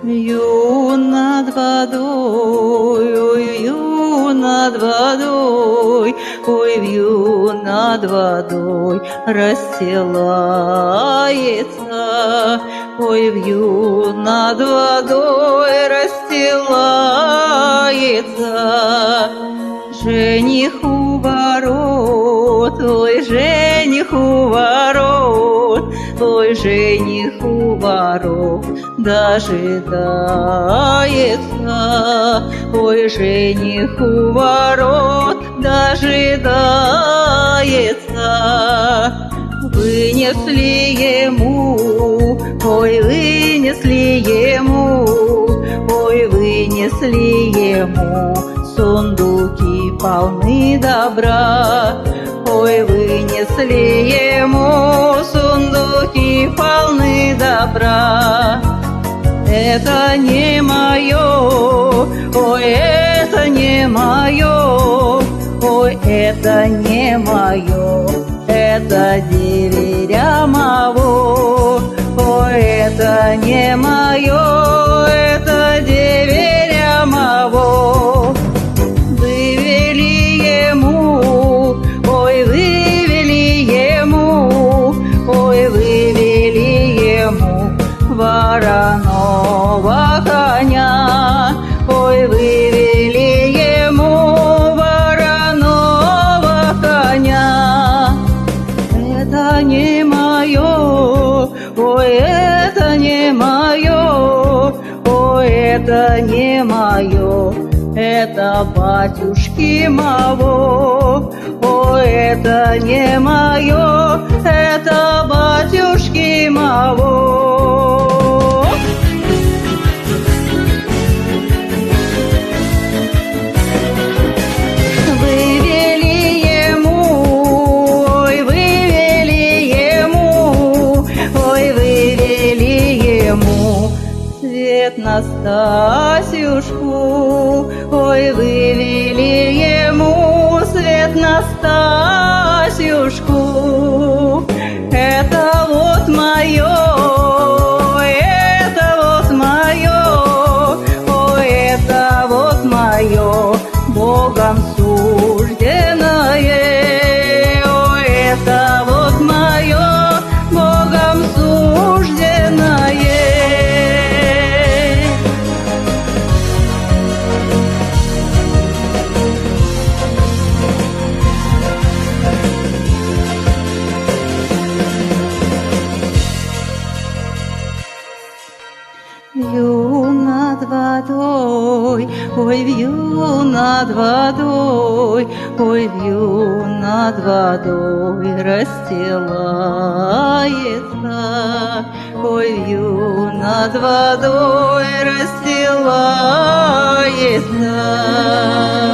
Вью над водой, ой, вью над водой, ой, вью над водой, расстилается, ой, вью над водой, расстилается. Жених у ворот, ой, жених у ворот, ой, жених у ворот, дожидается, ой, жених у ворот, дожидается. Вынесли ему, ой, вынесли ему, ой, вынесли ему, сундуки полны добра, ой, вынесли ему, сундуки полны добра. Это не мое, ой, это не мое, ой, это не мое, это деверя моего, ой, это не мое, это деверя моего. Вывели ему, ой, вывели ему, ой, вывели ему вороного коня, ой, вывели ему вороного коня. Это не мое, ой, это не мое, ой, это не мое, это батюшки моего, ой, это не мое, это батюшки моего. Вывели ему, ой, вывели ему, ой, вывели ему свет Настасюшку, ой, вывели ему свет Настасюшку. Это вот мое, это вот мое, ой, это вот мое, Богом сужденное, ой, это вот мое, Богом сужденное. Вью над водой, ой, вью над водой, ой, вью над водой, расстилается, ой, вью над водой, расстилается.